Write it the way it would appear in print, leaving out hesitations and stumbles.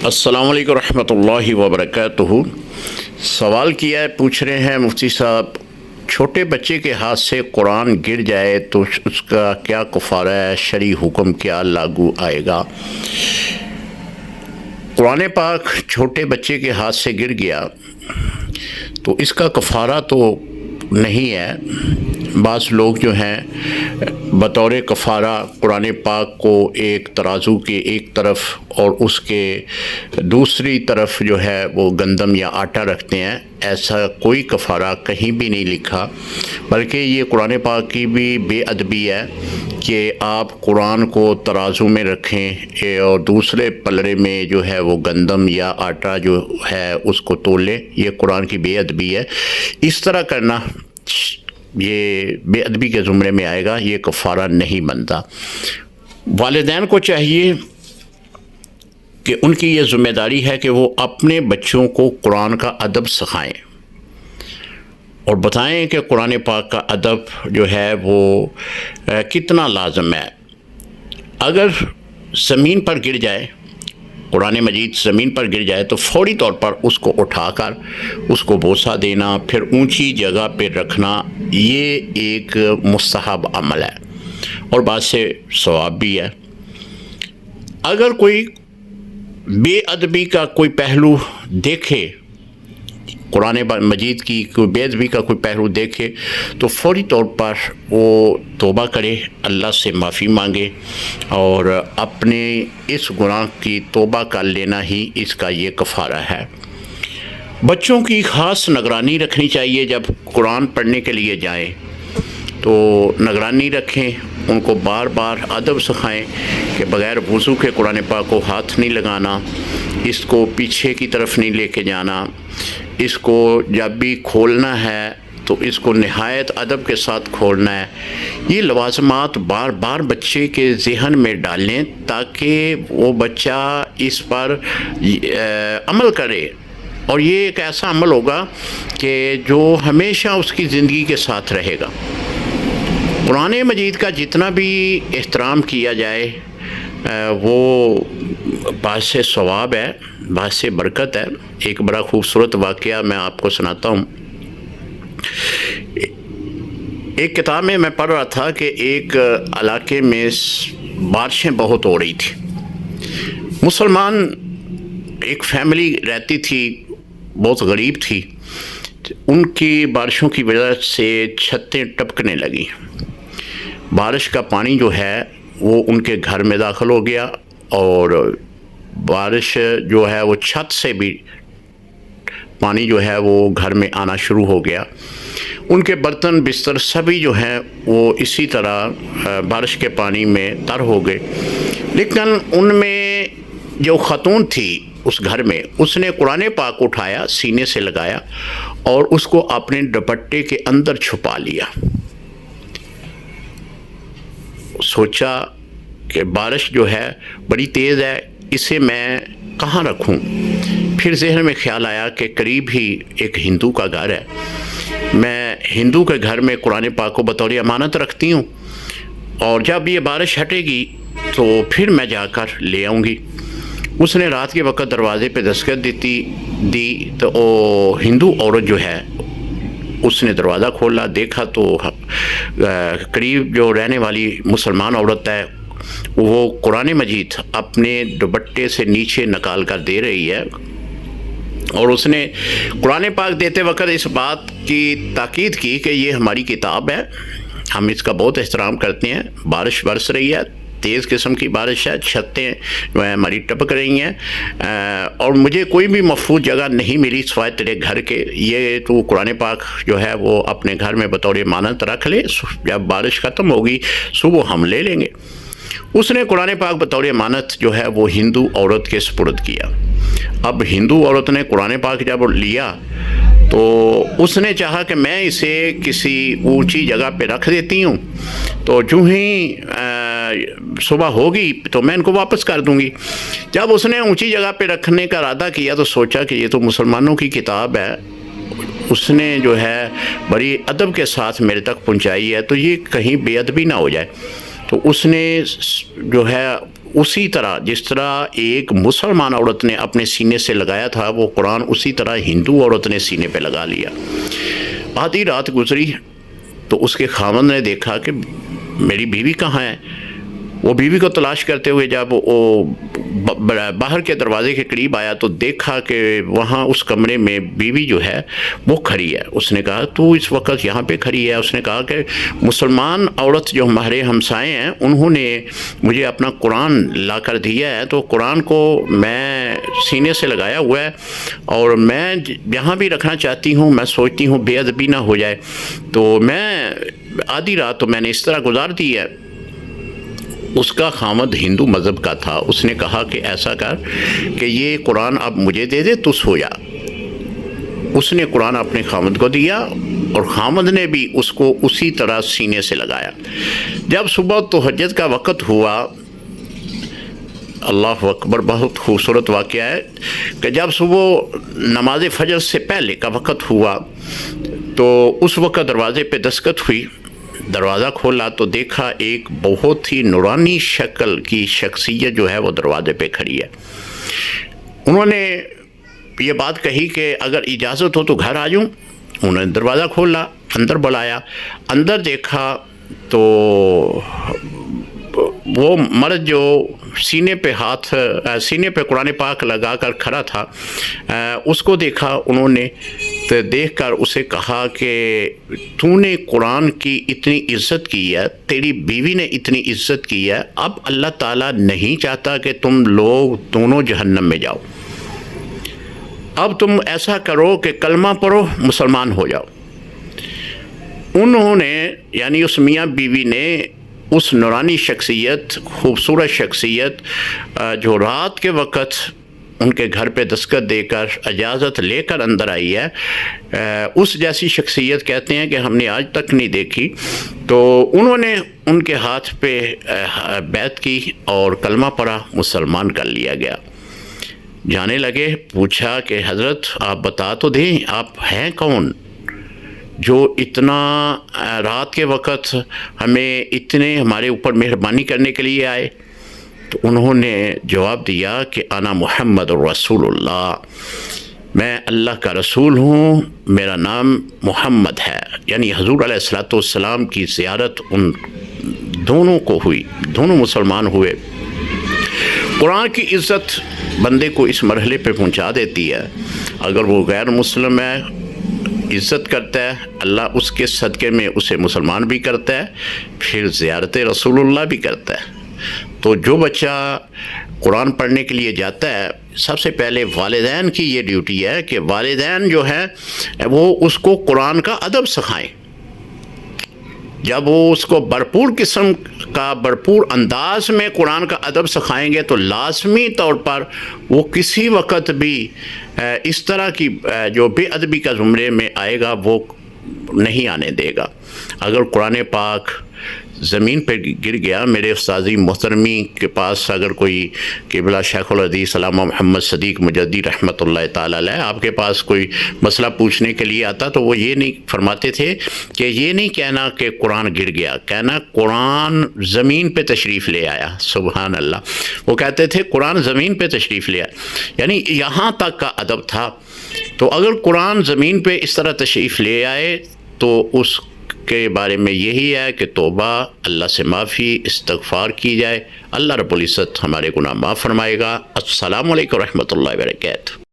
السلام علیکم ورحمۃ اللہ وبرکاتہ۔ سوال کیا ہے، پوچھ رہے ہیں مفتی صاحب، چھوٹے بچے کے ہاتھ سے قرآن گر جائے تو اس کا کیا کفارہ ہے، شرعی حکم کیا لاگو آئے گا؟ قرآن پاک چھوٹے بچے کے ہاتھ سے گر گیا تو اس کا کفارہ تو نہیں ہے۔ بعض لوگ جو ہیں بطور کفارہ قرآن پاک کو ایک ترازو کے ایک طرف اور اس کے دوسری طرف جو ہے وہ گندم یا آٹا رکھتے ہیں۔ ایسا کوئی کفارہ کہیں بھی نہیں لکھا، بلکہ یہ قرآن پاک کی بھی بے ادبی ہے کہ آپ قرآن کو ترازو میں رکھیں اور دوسرے پلڑے میں جو ہے وہ گندم یا آٹا جو ہے اس کو تول لیں۔ یہ قرآن کی بے ادبی ہے۔ اس طرح کرنا یہ بے ادبی کے زمرے میں آئے گا، یہ کفارہ نہیں بنتا۔ والدین کو چاہیے کہ ان کی یہ ذمہ داری ہے کہ وہ اپنے بچوں کو قرآن کا ادب سکھائیں اور بتائیں کہ قرآن پاک کا ادب جو ہے وہ کتنا لازم ہے۔ اگر زمین پر گر جائے، قرآن مجید زمین پر گر جائے تو فوری طور پر اس کو اٹھا کر اس کو بوسہ دینا، پھر اونچی جگہ پہ رکھنا، یہ ایک مستحب عمل ہے اور بعد سے ثواب بھی ہے۔ اگر کوئی بے ادبی کا کوئی پہلو دیکھے، قرآن مجید کی کوئی بے ادبی کا کوئی پہلو دیکھے تو فوری طور پر وہ توبہ کرے، اللہ سے معافی مانگے اور اپنے اس گناہ کی توبہ کر لینا ہی اس کا یہ کفارہ ہے۔ بچوں کی خاص نگرانی رکھنی چاہیے، جب قرآن پڑھنے کے لیے جائیں تو نگرانی رکھیں، ان کو بار بار ادب سکھائیں کہ بغیر وضو کے قرآن پاک کو ہاتھ نہیں لگانا، اس کو پیچھے کی طرف نہیں لے کے جانا، اس کو جب بھی کھولنا ہے تو اس کو نہایت ادب کے ساتھ کھولنا ہے۔ یہ لوازمات بار بار بچے کے ذہن میں ڈالیں تاکہ وہ بچہ اس پر عمل کرے، اور یہ ایک ایسا عمل ہوگا کہ جو ہمیشہ اس کی زندگی کے ساتھ رہے گا۔ قرآن مجید کا جتنا بھی احترام کیا جائے وہ باعث ثواب ہے، باعث برکت ہے۔ ایک بڑا خوبصورت واقعہ میں آپ کو سناتا ہوں۔ ایک کتاب میں پڑھ رہا تھا کہ ایک علاقے میں بارشیں بہت ہو رہی تھی۔ مسلمان ایک فیملی رہتی تھی، بہت غریب تھی، ان کی بارشوں کی وجہ سے چھتیں ٹپکنے لگیں۔ بارش کا پانی جو ہے وہ ان کے گھر میں داخل ہو گیا اور بارش جو ہے وہ چھت سے بھی پانی جو ہے وہ گھر میں آنا شروع ہو گیا۔ ان کے برتن بستر سبھی جو ہیں وہ اسی طرح بارش کے پانی میں تر ہو گئے۔ لیکن ان میں جو خاتون تھی اس گھر میں، اس نے قرآن پاک اٹھایا، سینے سے لگایا اور اس کو اپنے دوپٹے کے اندر چھپا لیا۔ سوچا کہ بارش جو ہے بڑی تیز ہے، اسے میں کہاں رکھوں؟ پھر ذہن میں خیال آیا کہ قریب ہی ایک ہندو کا گھر ہے، میں ہندو کے گھر میں قرآن پاک کو بطور امانت رکھتی ہوں اور جب یہ بارش ہٹے گی تو پھر میں جا کر لے آؤں گی۔ اس نے رات کے وقت دروازے پہ دستک دی تو ہندو عورت جو ہے اس نے دروازہ کھولا، دیکھا تو قریب جو رہنے والی مسلمان عورت ہے وہ قرآن مجید اپنے دوپٹے سے نیچے نکال کر دے رہی ہے، اور اس نے قرآن پاک دیتے وقت اس بات کی تاکید کی کہ یہ ہماری کتاب ہے، ہم اس کا بہت احترام کرتے ہیں۔ بارش برس رہی ہے، تیز قسم کی بارش ہے، چھتیں جو ہیں ہماری ٹپک رہی ہیں اور مجھے کوئی بھی محفوظ جگہ نہیں ملی سوائے تیرے گھر کے، یہ تو قرآن پاک جو ہے وہ اپنے گھر میں بطور امانت رکھ لے، جب بارش ختم ہوگی صبح ہم لے لیں گے۔ اس نے قرآن پاک بطور امانت جو ہے وہ ہندو عورت کے سپرد کیا۔ اب ہندو عورت نے قرآن پاک جب لیا تو اس نے چاہا کہ میں اسے کسی اونچی جگہ پہ رکھ دیتی ہوں تو جو ہی صبح ہوگی تو میں ان کو واپس کر دوں گی۔ جب اس نے اونچی جگہ پہ رکھنے کا ارادہ کیا تو سوچا کہ یہ تو مسلمانوں کی کتاب ہے، اس نے جو ہے بڑی ادب کے ساتھ میرے تک پہنچائی ہے، تو یہ کہیں بے ادبی نہ ہو جائے۔ تو اس نے جو ہے اسی طرح جس طرح ایک مسلمان عورت نے اپنے سینے سے لگایا تھا وہ قرآن، اسی طرح ہندو عورت نے سینے پہ لگا لیا۔ آدھی رات گزری تو اس کے خاوند نے دیکھا کہ میری بیوی کہاں ہے۔ وہ بیوی کو تلاش کرتے ہوئے جب وہ باہر کے دروازے کے قریب آیا تو دیکھا کہ وہاں اس کمرے میں بیوی جو ہے وہ کھڑی ہے۔ اس نے کہا تو اس وقت یہاں پہ کھڑی ہے؟ اس نے کہا کہ مسلمان عورت جو ہمارے ہمسائے ہیں انہوں نے مجھے اپنا قرآن لا کر دیا ہے، تو قرآن کو میں سینے سے لگایا ہوا ہے اور میں جہاں بھی رکھنا چاہتی ہوں میں سوچتی ہوں بے ادبی نہ ہو جائے، تو میں آدھی رات تو میں نے اس طرح گزار دی ہے۔ اس کا خاوند ہندو مذہب کا تھا۔ اس نے کہا کہ ایسا کر کہ یہ قرآن اب مجھے دے دے تو سو جا۔ اس نے قرآن اپنے خاوند کو دیا اور خاوند نے بھی اس کو اسی طرح سینے سے لگایا۔ جب صبح تہجد کا وقت ہوا، اللہ اکبر، بہت خوبصورت واقعہ ہے کہ جب صبح نماز فجر سے پہلے کا وقت ہوا تو اس وقت دروازے پہ دستک ہوئی۔ دروازہ کھولا تو دیکھا ایک بہت ہی نورانی شکل کی شخصیت جو ہے وہ دروازے پہ کھڑی ہے۔ انہوں نے یہ بات کہی کہ اگر اجازت ہو تو گھر آ جاؤں۔ انہوں نے دروازہ کھولا، اندر بلایا، اندر دیکھا تو وہ مرد جو سینے پہ قرآن پاک لگا کر کھڑا تھا، اس کو دیکھا انہوں نے، تو دیکھ کر اسے کہا کہ تو نے قرآن کی اتنی عزت کی ہے، تیری بیوی نے اتنی عزت کی ہے، اب اللہ تعالیٰ نہیں چاہتا کہ تم لوگ دونوں جہنم میں جاؤ، اب تم ایسا کرو کہ کلمہ پڑھو، مسلمان ہو جاؤ۔ انہوں نے یعنی اس میاں بیوی نے اس نورانی شخصیت، خوبصورت شخصیت جو رات کے وقت ان کے گھر پہ دستخط دے کر اجازت لے کر اندر آئی ہے، اس جیسی شخصیت کہتے ہیں کہ ہم نے آج تک نہیں دیکھی۔ تو انہوں نے ان کے ہاتھ پہ بیعت کی اور کلمہ پڑھا، مسلمان کر لیا گیا۔ جانے لگے، پوچھا کہ حضرت آپ بتا تو دیں آپ ہیں کون جو اتنا رات کے وقت ہمیں اتنے ہمارے اوپر مہربانی کرنے کے لیے آئے؟ تو انہوں نے جواب دیا کہ انا محمد رسول اللہ، میں اللہ کا رسول ہوں، میرا نام محمد ہے۔ یعنی حضور علیہ السلام کی زیارت ان دونوں کو ہوئی، دونوں مسلمان ہوئے۔ قرآن کی عزت بندے کو اس مرحلے پہ پہنچا دیتی ہے، اگر وہ غیر مسلم ہے عزت کرتا ہے، اللہ اس کے صدقے میں اسے مسلمان بھی کرتا ہے، پھر زیارت رسول اللہ بھی کرتا ہے۔ تو جو بچہ قرآن پڑھنے کے لیے جاتا ہے، سب سے پہلے والدین کی یہ ڈیوٹی ہے کہ والدین جو ہے وہ اس کو قرآن کا ادب سکھائیں۔ جب وہ اس کو بھرپور قسم کا، بھرپور انداز میں قرآن کا ادب سکھائیں گے تو لازمی طور پر وہ کسی وقت بھی اس طرح کی جو بے ادبی کا زمرے میں آئے گا وہ نہیں آنے دے گا۔ اگر قرآن پاک زمین پہ گر گیا، میرے استاذی محترمی کے پاس اگر کوئی قبلہ شیخ الحدیث علامہ محمد صدیق مجدی رحمۃ اللہ تعالیٰ علیہ آپ کے پاس کوئی مسئلہ پوچھنے کے لیے آتا تو وہ یہ نہیں فرماتے تھے کہ یہ نہیں کہنا کہ قرآن گر گیا، کہنا قرآن زمین پہ تشریف لے آیا۔ سبحان اللہ، وہ کہتے تھے قرآن زمین پہ تشریف لے آیا، یعنی یہاں تک کا ادب تھا۔ تو اگر قرآن زمین پہ اس طرح تشریف لے آئے تو اس کے بارے میں یہی ہے کہ توبہ، اللہ سے معافی، استغفار کی جائے، اللہ رب العزت ہمارے گناہ معاف فرمائے گا۔ السلام علیکم ورحمۃ اللہ وبرکاتہ۔